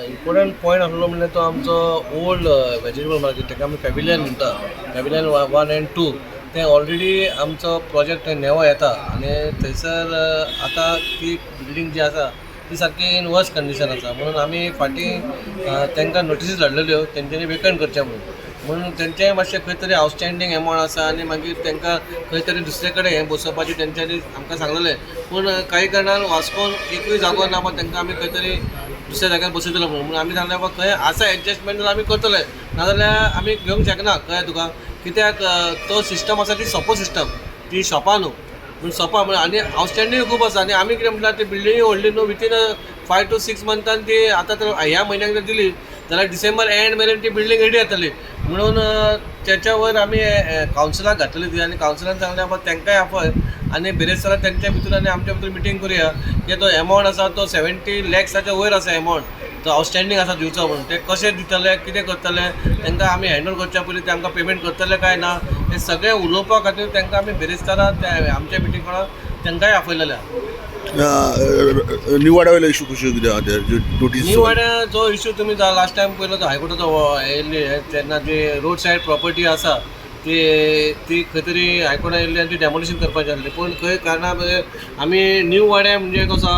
Important point आसलो म्हणल्यार तो आमचो ओल्ड वेजिटेबल मार्केट, ताका आमी पॅविलियन म्हणटा, पॅविलियन 1 and 2 ते ऑलरेडी आमचो प्रोजेक्ट नेवो येता आनी थंयसर आतां ती बिल्डींग जी आसा ती सारकी इन वर्स्ट कंडिशन आसा. म्हणून आमी फाटीं तांकां नोटिसीस धाडलेल्यो तेंच्यांनी वेकंट करचें म्हणून तेंचें मातशें खंय तरी आउटस्टँडींग एमावंट आसा आनी मागीर तांकां खंय तरी दुसरे कडेन हें बसोवपाचें तेंच्यांनी आमकां सांगलेलें. पूण कांय कारणान वास्कोन एकूय जागो ना, तांकां आमी खंय तरी दुसऱ्या जाग्यार बसयतलो म्हणून आमी सांगलें बाबा खंय आसा एडजस्टमेंट जाल्यार आमी करतले, नाजाल्यार आमी घेवंक शकना. कळ्ळें तुका, कित्याक तो सिस्टम आसा ती सोपो सिस्टम, ती शॉपा न्हू, पूण सोपा म्हण आनी आउटस्टँडींग खूब आसा. आनी आमी कितें म्हणल्यार ती बिल्डींग व्हडली न्हू, विथीन 5 to 6 months ती आतां तर ह्या म्हयन्याक जर दिली जाल्यार डिसेंबर एंड मेरेन ती बिल्डींग रेडी जातली. म्हणून त्याच्या वयर आमी कावन्सिलाक घातलेली ती आनी कावन्सिलान सांगलें बाबा तांकांय आपय आनी बेरेस्तारा तेंच्या भितर आनी आमच्या भितर मिटींग करुया की तो एमावंट आसा तो 70 lakhsच्या वयर आसा एमावंट, तो आउटस्टँडींग आसा दिवचो म्हणून. ते कशें दितले, कितें करतले, तांकां आमी हँडओवर करच्या पयलीं ते आमकां पेमेंट करतले काय ना हें सगळें उलोवपा खातीर तांकां आमी बेरेस्तारा आमच्या मिटींगाक तांकांय आपयलेले. निवाडा वयलो इशू कशें कितें नोटीस? निवाड्या जो इशू तुमी लास्ट टायम पयलो तो हायकोर्टाचो येयल्ली तेन्ना जी रोड सायड प्रॉपर्टी आसा ती खंय तरी हायकोर्टान येयल्ली आनी ती डेमोलिशन करपाची आसली. पूण खंय कारणां आमी न्यू वाड्या म्हणजे कसो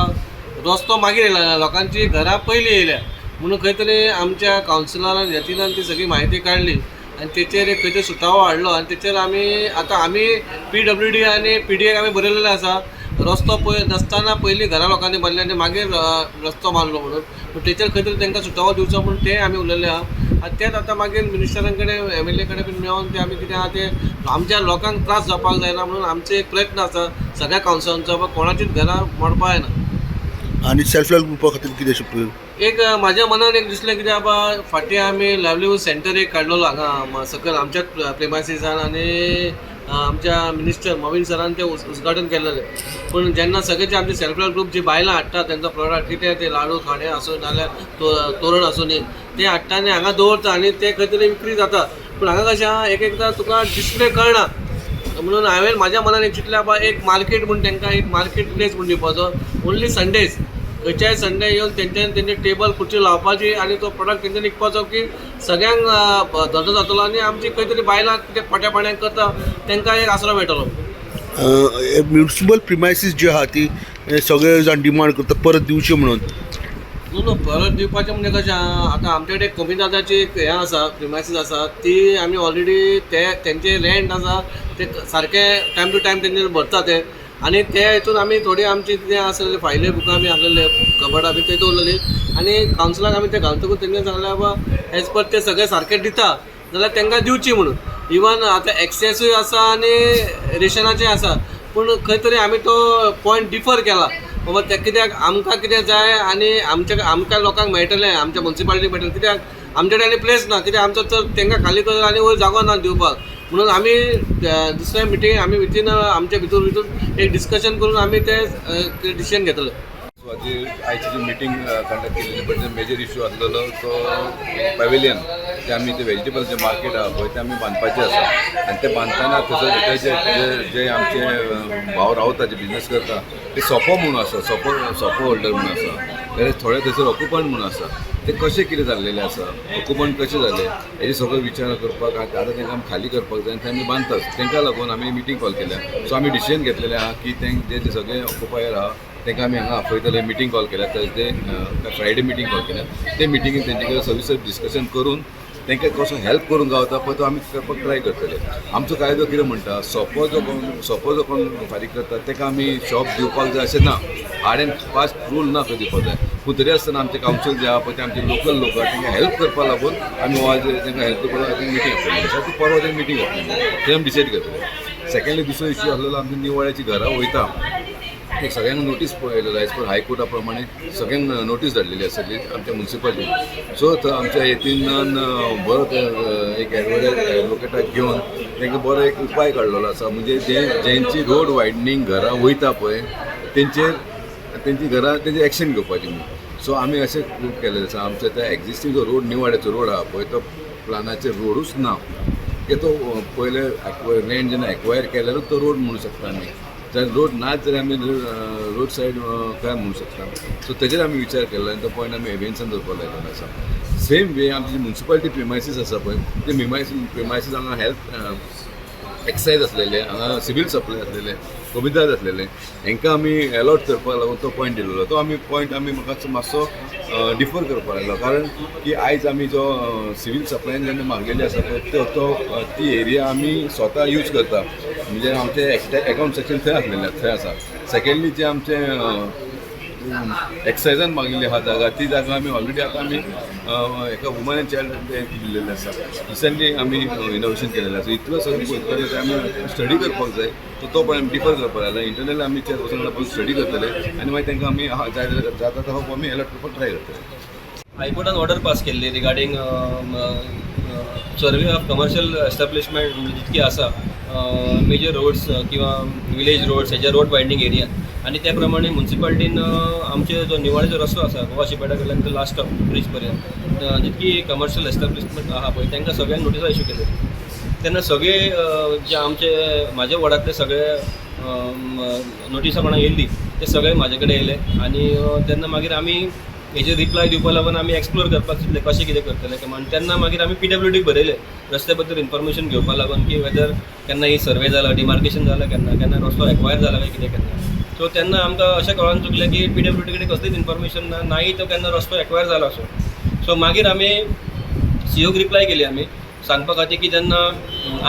रस्तो मागीर येयला, लोकांची घरां पयलीं येयल्या म्हणून खंय तरी आमच्या कावन्सिलरान यतिनान ती सगळी म्हायती काडली आनी तेचेर एक खंय तरी सुटावो हाडलो आनी तेचेर आमी PWD आनी PDAक आमी बरयलेलें आसा. रस्तो नासतना पयलीं घरां लोकांनी बांदले आनी मागीर रस्तो बांदलो म्हणून. पूण तेचेर खंय तरी तांकां सुटावो दिवचो म्हणून ते आमी उलयले आहा आनी तेच आतां मागीर मिनिस्टरां कडेन MLA कडेन बीन मेळोन ते आमी कितें आहा तें आमच्या लोकांक त्रास जावपाक जायना म्हणून आमचो एक प्रयत्न आसा सगळ्या कावन्सिलरांचो, कोणाचीच घरां मोडपा जायना. आनी सेल्फ हेल्प ग्रुपा खातीर कितें अशें एक म्हाज्या मनान एक दिसलें कित्याक बाबा फाटीं आमी लायव्हलीहूड सेंटर एक काडलेलो हांगा सकयल आमच्याच प्रेमायसिसान आनी आमच्या मिनिस्टर मवीन सरान ते उद्घाटन केलेलें. पूण जेन्ना सगळेचे आमचे सेल्फ हेल्प ग्रुप जी बायलां हाडटा तेंचो प्रोडक्ट कितें ते लाडू खाणे आसूं नाल्यार तोरण आसूं ते हाडटा आनी हांगा दवरता आनी ते खंय तरी विक्री जाता. पूण हांगा कशें आहा एकदां तुका डिस्प्ले कळना म्हणून हांवें म्हाज्या मनान एक चिंतलें बाबा एक मार्केट म्हूण तांकां एक मार्केट प्लेस म्हूण दिवपाचो, ओन्ली संडेज खंयच्याय संडे येवन तेंचे टेबल खुर्ची लावपाची आनी तो प्रोडक्ट तेंच्यांनी विकपाचो की सगळ्यांक धंदो जातलो आनी आमची खंय तरी बायलां कितें पोट्या पाण्याक करता तांकां एक आसरो मेळटलो. म्युनिसिपल प्रिमायसीस जी आहा ती सगळे जाण डिमांड करता परत दिवची म्हणून. न्हू परत दिवपाचें म्हणजे कशें आहा, आतां आमचे कडेन कमी दादाची हें आसा प्रिमायसीस आसा ती आमी ऑलरेडी तेंचे रेंट आसा ते सारकें टायम टू टायम तेंचे भरता ते आनी ते हितून आमी थोडी आमची कितें आसलेले फायले बुकां आमी आसलेले कबडां बी ते दवरलेली आनी कावन्सिलाक आमी ते घालतकूच तेंच्यानी सांगलें बाबा एज पर ते सगळे सारकें दिता जाल्यार तांकां दिवची म्हणून. इवन आतां एक्सेसूय आसा आनी रेशनाचें आसा पूण खंय तरी आमी तो पॉयंट डिफर केला बाबा ते कित्याक आमकां कितें जाय आनी आमच्या लोकांक मेळटलें, आमच्या मुन्सिपालिटीक मेळटलें, कित्याक आमचे कडेन आनी प्लेस ना, कित्याक आमचो तर तांकां खाली करता आनी वयर जागो ना दिवपाक. म्हणून आमी दुसऱ्या मिटींग आमी विथीन आमच्या भितून एक डिस्कशन करून आमी ते डिसिजन घेतले. आयची जी मिटींग कंडक्ट केलेली बट मेजर इश्यू आसलेलो तो पॅविलियन जे आमी ते वेजिटेबल जे मार्केट आहा पळय ते आमी बांदपाचें आसा आनी ते बांदतना थंयसर जे आमचे भाव रावता जे बिजनस करता ते सोपो म्हणून आसा, सोपो होल्डर म्हणून आसा, जाल्यार थोडे थंयसर ऑक्युपंट म्हणून आसा. ते कशें कितें जाल्लेलें आसा, ऑक्युपंट कशें जालें हेजे सगळो विचार करपाक आतां तांकां आमी खाली करपाक जाय आनी ते आमी बांदतात. तांकां लागून आमी मिटींग कॉल केल्या. सो आमी डिसिजन घेतलेलें आहा की जे सगळे ऑक्युपायर आहा तांकां आमी हांगा आपयतले. मिटींग कॉल केल्या थर्सडे फ्रायडे मिटींग कॉल केल्या. ते मिटींगेन तेंचे कडेन सविस्तर डिस्कशन करून तांकां कसो हेल्प करूंक गावता पळय तो आमी करपाक ट्राय करतले. आमचो कायदो कितें म्हणटा, सोपो जो कोण फारीक करता ताका आमी शॉप दिवपाक जाय अशें ना, हार्ड एंड फास्ट रूल ना तो दिवपाक जाय. पूण तरी आसतना आमचे कावन्सील जे आहा पळय ते आमचे लोकल लोक तांकां हेल्प करपा लागून आमी हो तांकां हेल्प करपा लागून मिटींग घेतली. परवा ते मिटींग घेतली ते आमी डिसायड करतले. सेकंडली दुसरो इश्यू आसलेलो आमची निवाड्याची घरां वयता एक सगळ्यांक नोटीस पळयलेलो एज पर हायकोर्टा प्रमाणे सगळ्यांक नोटीस धाडलेली आसली आमच्या मुन्सिपालिटीन. सो थंय आमच्या यतिनान बरो एक एडवोकेटाक घेवन तांकां बरो एक उपाय काडलेलो आसा. म्हणजे जेंची रोड वायडनींग घरां वयता पळय तेंची घरां तेंची एक्शन घेवपाची म्हणून. सो आमी अशें प्रूव केलेलें आसा. आमच्या त्या एक्झिस्टींग जो रोड निवाड्याचो रोड आहा पळय तो प्लानाचेर रोडूच ना की तो पयले रेंट जेन्ना एक्वायर केलेलो तो रोड म्हणूं शकता आमी. जर रोड नाच जाल्यार आमी रोड सायड काय म्हणू शकता. सो तेजेर आमी विचार केला आनी तो पॉयंट आमी एवियन्सान दवरपाक लायिल्लो आसा. सेम वे आमची म्युन्सिपालिटी प्रिमायसीस आसा पळय ते प्रिमायसीस हांगा हेल्थ एक्सायज आसलेले, हांगा सिवील सप्लाय आसलेले, कविताज आसलेले, हांकां आमी अलॉट करपाक लागून तो पॉयंट दिल्लो. तो आमी पॉयंट आमी म्हाका मातसो डिफर करपाक लागलो, कारण की आयज आमी जो सिवील सप्लायन जेन्ना म्हागेली आसा पळय तो ती एरिया आमी स्वता यूज करता. म्हणजे आमचे एकाउंट सेक्शन थंय आसा. सेकेंडली जे आमचे एक्सायजान मागिल्ली आहा जागा, ती जागा आमी ऑलरेडी आतां आमी एका वुमन एंड चायल्ड दिल्लेले आसा. रिसंटली आमी इनोवेशन केलेलें आसा. इतलो सगळें पळयतले ते आमी स्टडी करपाक जाय. तो पण आमी डिफर करपाक लागला. इंटरनल आमी चॅर वचून आपण स्टडी करतले आनी मागीर तांकां आमी जाय जाल्यार जाता तो आमी अलॉट करपाक ट्राय करतले. हायकोर्टान ऑर्डर पास केल्ली regarding survey of commercial establishment जितकी आसा मेजर रोड्स किंवा विलेज रोड्स हेजे रोड वायडनींग एरिया, आणि त्या प्रमाणे म्युन्सिपाल्टीन आमचे जो निवाळेचो रस्तो आसा गोवा शिपेटा कडल्यान तो लास्ट स्टॉप ब्रीज पर्यंत जितकी कमर्शियल एस्टॅब्लिशमेंट आहा पळय तांकां सगळ्यांक नोटिसा इश्यू केले. तेन्ना सगळे जे आमचे म्हाज्या वॉर्डांतले सगळे नोटिसा कोणाक येयल्ली ते सगळे म्हाजे कडेन येयले. आनी तेन्ना मागीर आमी हेजे रिप्लाय दिवपा लागून आमी एक्सप्लोर करपाक चिंतले कशें कितें करतले म्हणून. तेन्ना मागीर आमी PWDक बरयले रस्त्या बद्दल इन्फॉर्मेशन घेवपा लागून की वेदर केन्ना ही सर्वे जाला, डिमार्केशन जालां केन्ना रस्तो एक्वायर जाला काय कितें केन्ना. सो तेन्ना आमकां अशें कळोन चुकलें की PWD कडेन कसलीच इन्फॉर्मेशन ना, नाही तो केन्ना रस्तो एक्वायर जाला असो. सो मागीर आमी COक रिप्लाय केली आमी सांगपा खातीर की तेन्ना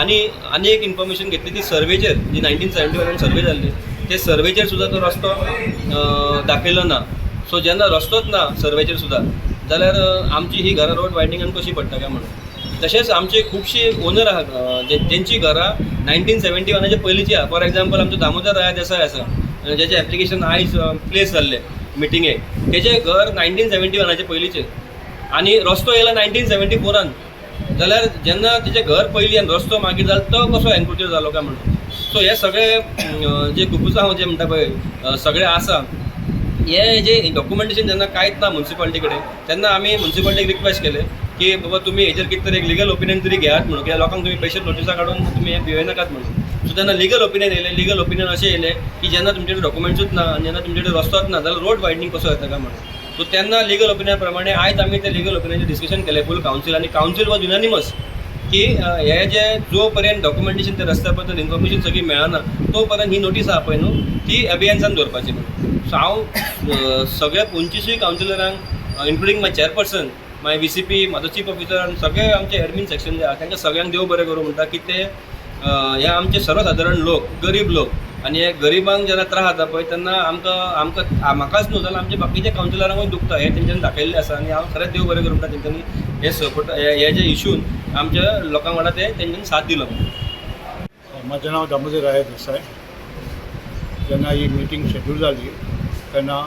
आनी एक इन्फॉर्मेशन घेतली ती सर्वेचेर जी 1971 सर्वे जाल्ली ते सर्वेचेर सुद्दां तो रस्तो दाखयलो ना. सो जेन्ना रस्तोच ना सर्वेचेर सुद्दां जाल्यार आमची ही घरां रोड वायडनींगान कशी पडटा काय म्हणून. तशेंच आमचे खुबशी ओनर आहात जेंची घरां 1971 पयलींची आहा. फॉर एक्झाम्पल आमचो दामोदर राया देसाय आसा जेचें एप्लिकेशन आयज प्लेस जाल्लें मिटिंगेक, तेजें घर 1971 पयलींचें आनी रस्तो येयला 1974. जाल्यार जेन्ना तेजें घर पयलीं आनी रस्तो मागीर जालो तो कसो एन्क्रोचर जालो काय म्हणून. सो हे सगळे जे खुबूच हांव जे म्हणटा पळय सगळे आसा हे जे डॉक्युमेंटेशन जेन्ना कांयच ना म्युन्सिपाल्टी कडेन तेन्ना आमी म्युन्सिपाल्टीक रिक्वेस्ट केले की बाबा तुमी हेजेर कितें तरी एक लिगल ओपिनियन तरी घेयात म्हणून, कित्याक लोकांक तुमी स्पेशल नोटिसा काडून तुमी हे भिवय नाकात म्हणून. सो तेन्ना लिगल ओपिनियन येयलें. लिगल ओपिनियन अशें येयलें की जेन्ना तुमचे कडेन डॉक्युमेंट्सूच ना आनी जेन्ना तुमचे कडेन रस्तोच ना जाल्यार रोड वायडनींग कसो येता काय म्हणून. सो तेन्ना लिगल ओपिनियन प्रमाणे आयज आमी ते लिगल ओपिनियनाचेर डिस्कशन केलें फूल कावन्सील, आनी कावन्सील वॉज युनानिमस की हे जे जो पर्यंत डॉक्युमेंटेशन ते रस्त्या बद्दल इन्फॉर्मेशन सगळी मेळना तो पर्यंत ही नोटीस आहा पळय न्हू ती एबियन्सान दवरपाची म्हणून. सो हांव सगळ्या 25 कावन्सिलरांक इन्क्लुडींग माय चेअरपर्सन, माय VCP, म्हाजो चीफ ऑफिसर आनी सगळे आमचे एडमीन सेक्शन जे आहा तांकां सगळ्यांक देव बरें करूं म्हणटा की ते हे आमचे सर्वसाधारण लोक, गरीब लोक आनी हे गरिबांक जेन्ना त्रास जाता पळय तेन्ना आमकां म्हाकाच न्हू जाल्यार आमचे बाकीच्या कावन्सिलरांकूय दुखता हे तेंच्यांनी दाखयल्लें आसा. आनी हांव खरेंच देव बरें करूं म्हणटा तेंच्यांनी हे सपोर्ट हे जे इशून आमच्या लोकांक वांगडा ते तेंच्यांनी साथ दिलो. म्हजें नांव दामोदर राया देसाय. जेन्ना ही मिटींग शेड्यूल जाली तेन्ना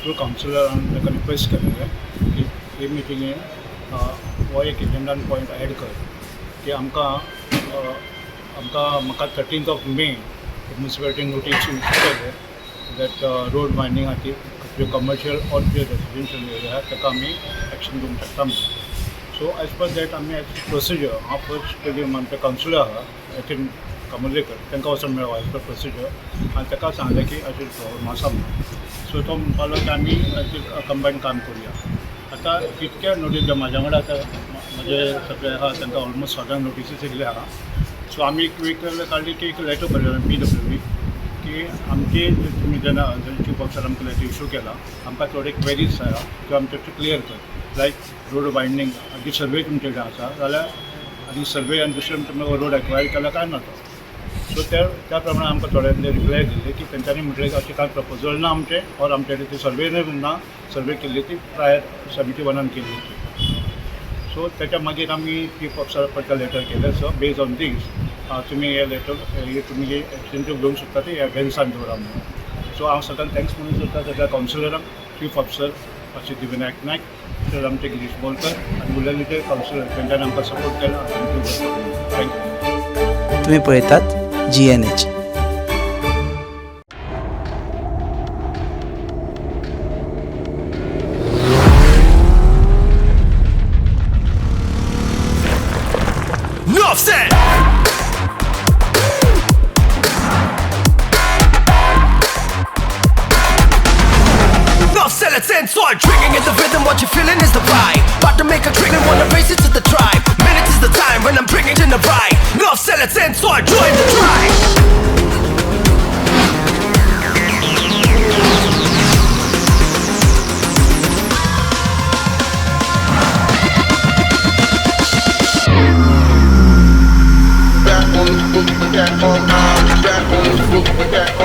थ्रू कावन्सिलरान ताका रिक्वेस्ट केलेलें की हे मिटिंगेन हो एक एजेंडान पॉयंट एड कर की म्हाका 13th May म्युन्सिपालिटी नोटीस केले दॅट रोड वायडनींग खातीर ज्यो कमर्शियल ऑर ज्यो रेजिडेन्शियल एरिया आहा ताका आमी एक्शन घेवंक शकता म्हणून. सो एज पर दॅट आमी एज प्रोसिजर हांव फर्स्ट पयलीं आमचे कावन्सिलर आहा आय कमर्लेकर तांकां वचून मेळ्ळो एज पर प्रोसिजर आनी ताका सांगलें की अशें प्रॉब्लम आसा म्हणून. सो तो म्हणपाक लागलो की आमी हाचेर कंबायन काम करुया. आतां कितक्या नोटीस ज्यो म्हाज्या वांगडा आतां म्हाजे सगळे आहा तांकां ऑलमोस्ट सगळ्यांक नोटिसीस येयल्ले आहा. सो आमी एक वीक काडली की एक लेटर बरयलो PWD की आमची तुमी जेन्ना चीफ ऑफिसर आमकां लेटर इशू केला आमकां थोडे क्वेरीज आहा त्यो आमचे क्लियर कर लायक रोड वायडनींग आनी सर्वे तुमचे कडेन आसा जाल्यार आनी सर्वे आनी दुसरे तुमी रोड एक्वायर केला काय ना तो. सो त्या प्रमाणे आमकां थोड्यांनी रिप्लाय दिले की तेंच्यांनी म्हटलें अशें कांय प्रपोजल ना आमचे और आमचे कडेन ती सर्वे ना सर्वे केल्ली ती प्रायर 71 केल्ली ती. सो त्याच्या मागीर आमी चीफ ऑफिसराक लेटर केलें. सो बेज ऑन दीस तुमी हे लेटर तुमी जे एक्शन घेवंक शकता ते एवियन्सान दवरा म्हणून. सो हांव सगळ्यांक थँक्स म्हणून करता सगळ्या कावन्सिलरांक, चीफ ऑफिसर अशें दिव्यनायक नायक, सर आमचे गिरीश बोलकर आनी उरलेले जे कावन्सिलर तेंच्यांनी आमकां सपोर्ट केला. थँक्यू. तुम्ही पळयतात GNH. ओके